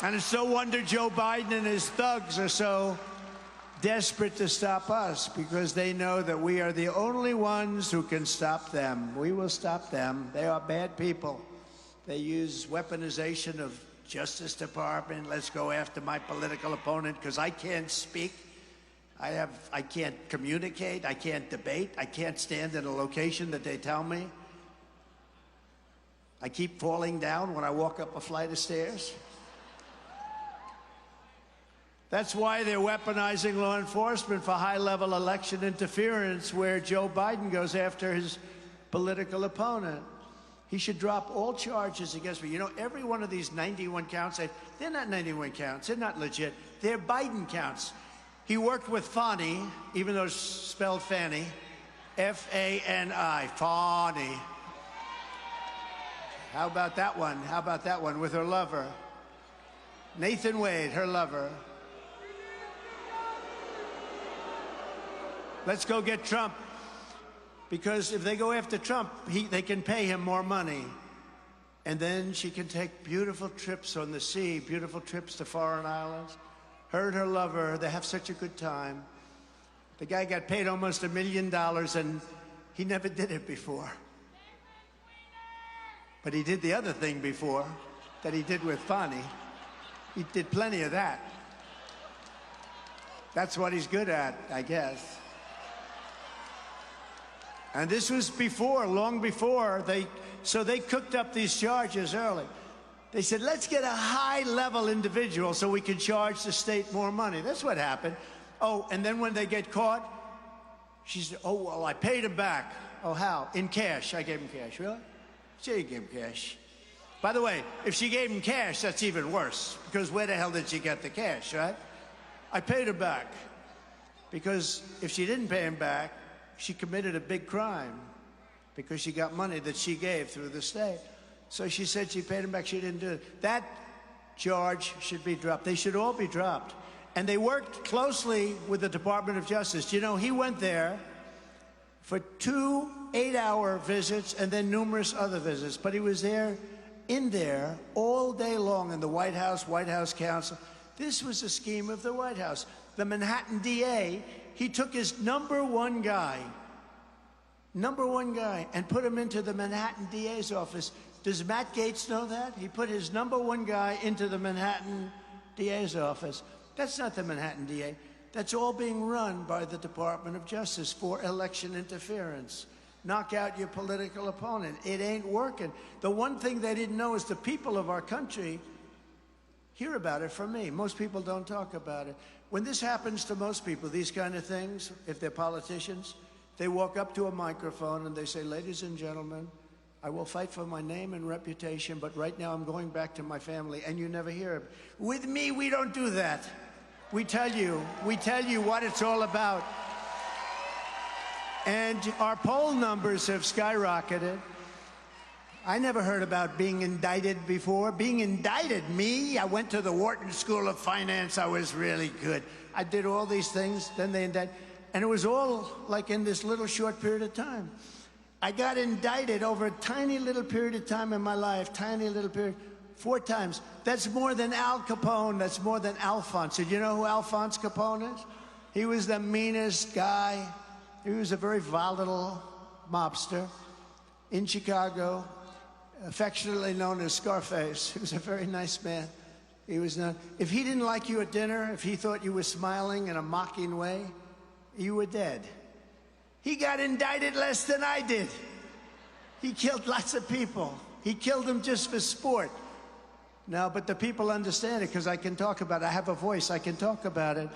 And it's no wonder Joe Biden and his thugs are so desperate to stop us, because they know that we are the only ones who can stop them. We will stop them. They are bad people. They use weaponization of Justice Department. Let's go after my political opponent because I can't speak. I can't communicate. I can't debate. I can't stand in a location that they tell me. I keep falling down when I walk up a flight of stairs. That's why they're weaponizing law enforcement for high-level election interference, where Joe Biden goes after his political opponent. He should drop all charges against me. You know, every one of these 91 counts, they're not 91 counts. They're not legit. They're Biden counts. He worked with Fani, even though it's spelled Fanny, F-A-N-I, Fani. How about that one? How about that one with her lover? Nathan Wade, her lover. Let's go get Trump. Because if they go after Trump, they can pay him more money. And then she can take beautiful trips on the sea, beautiful trips to foreign islands. Her and her lover, they have such a good time. The guy got paid almost $1 million, and he never did it before. But he did the other thing before that he did with Fani. He did plenty of that. That's what he's good at, I guess. And this was before, long before, so they cooked up these charges early. They said, let's get a high-level individual so we can charge the state more money. That's what happened. Oh, and then when they get caught, she said, oh, well, I paid him back. Oh, how? In cash. I gave him cash. Really? She gave him cash. By the way, if she gave him cash, that's even worse, because where the hell did she get the cash, right? I paid her back, because if she didn't pay him back, she committed a big crime, because she got money that she gave through the state. So she said she paid him back. She didn't do it. That charge should be dropped. They should all be dropped. And they worked closely with the Department of Justice. You know, he went there for 2 8-hour visits and then numerous other visits. But he was there, in there, all day long in the White House Counsel. This was a scheme of the White House. The Manhattan D.A., he took his number one guy, and put him into the Manhattan DA's office. Does Matt Gaetz know that? He put his number one guy into the Manhattan DA's office. That's not the Manhattan DA. That's all being run by the Department of Justice for election interference. Knock out your political opponent. It ain't working. The one thing they didn't know is the people of our country hear about it from me. Most people don't talk about it. When this happens to most people, these kind of things, if they're politicians, they walk up to a microphone and they say, ladies and gentlemen, I will fight for my name and reputation, but right now I'm going back to my family, and you never hear it. With me, we don't do that. We tell you what it's all about. And our poll numbers have skyrocketed. I never heard about being indicted before. Being indicted, me? I went to the Wharton School of Finance. I was really good. I did all these things, then they indicted. And it was all like in this little short period of time. I got indicted over a tiny little period of time in my life, 4 times. That's more than Al Capone. That's more than Alphonse. Did you know who Alphonse Capone is? He was the meanest guy. He was a very volatile mobster in Chicago, affectionately known as Scarface. He was a very nice man. He was not. If he didn't like you at dinner, if he thought you were smiling in a mocking way, you were dead. He got indicted less than I did. He killed lots of people. He killed them just for sport. No, but the people understand it because I can talk about it. I have a voice. I can talk about it.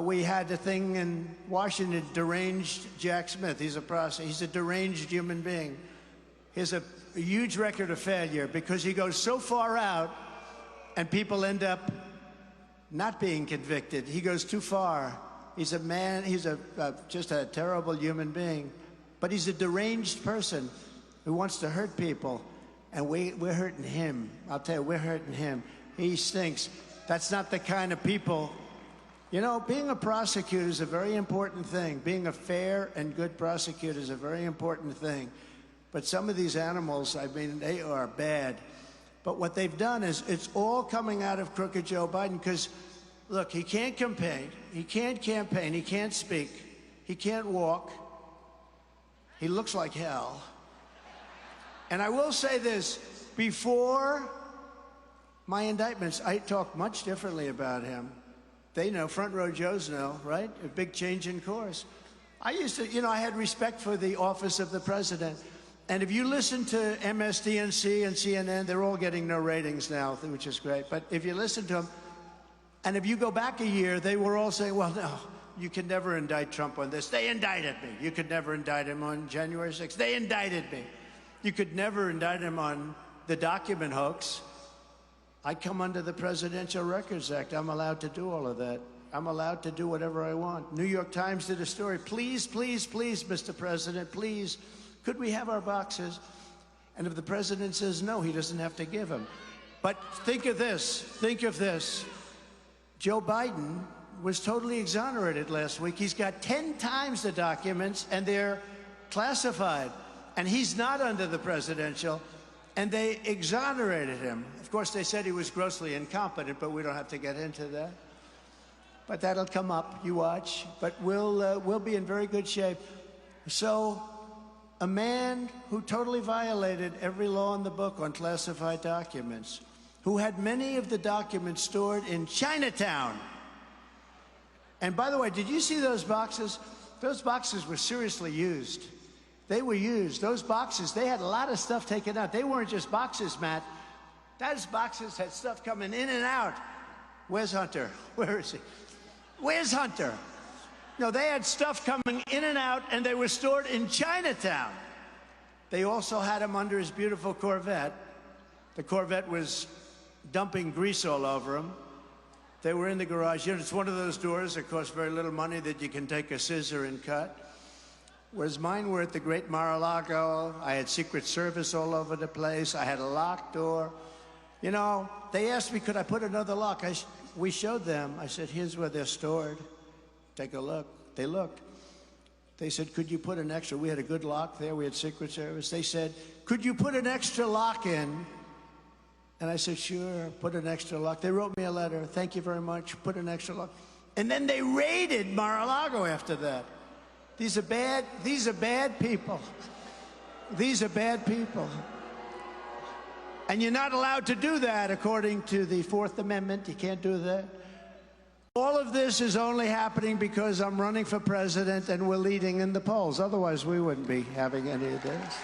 We had a thing in Washington, deranged Jack Smith. He's a deranged human being. He has a huge record of failure because he goes so far out and people end up not being convicted. He goes too far. He's a man, he's just a terrible human being. But he's a deranged person who wants to hurt people. And we're hurting him. I'll tell you, we're hurting him. He stinks. That's not the kind of people. You know, being a prosecutor is a very important thing. Being a fair and good prosecutor is a very important thing. But some of these animals, I mean, they are bad. But what they've done is it's all coming out of crooked Joe Biden because, look, he can't campaign, he can't speak, he can't walk, he looks like hell. And I will say this, before my indictments, I talk much differently about him. They know, front row Joes know, right? A big change in course. I used to, I had respect for the office of the president. And if you listen to MSDNC and CNN, they're all getting no ratings now, which is great. But if you listen to them, and if you go back a year, they were all saying, well, no, you can never indict Trump on this. They indicted me. You could never indict him on January 6th. They indicted me. You could never indict him on the document hoax. I come under the Presidential Records Act. I'm allowed to do all of that. I'm allowed to do whatever I want. New York Times did a story. Please, please, please, Mr. President, please, could we have our boxes? And if the president says no, he doesn't have to give them. But think of this. Think of this. Joe Biden was totally exonerated last week. He's got 10 times the documents, and they're classified. And he's not under the presidential, and they exonerated him. Of course, they said he was grossly incompetent, but we don't have to get into that. But that'll come up, you watch. But we'll be in very good shape. So a man who totally violated every law in the book on classified documents, who had many of the documents stored in Chinatown. And by the way, did you see those boxes? Those boxes were seriously used. They were used. Those boxes, they had a lot of stuff taken out. They weren't just boxes, Matt. Those boxes had stuff coming in and out. Where's Hunter? Where is he? Where's Hunter? No, they had stuff coming in and out, and they were stored in Chinatown. They also had him under his beautiful Corvette. The Corvette was dumping grease all over him. They were in the garage. It's one of those doors that costs very little money that you can take a scissor and cut. Whereas mine were at the Great Mar-a-Lago. I had Secret Service all over the place. I had a locked door. They asked me, could I put another lock? We showed them. I said, here's where they're stored. Take a look. They looked. They said, could you put an extra? We had a good lock there. We had Secret Service. They said, could you put an extra lock in? And I said, sure, put an extra lock. They wrote me a letter. Thank you very much. Put an extra lock. And then they raided Mar-a-Lago after that. These are bad people. These are bad people. And you're not allowed to do that according to the Fourth Amendment. You can't do that. All of this is only happening because I'm running for president and we're leading in the polls. Otherwise, we wouldn't be having any of this.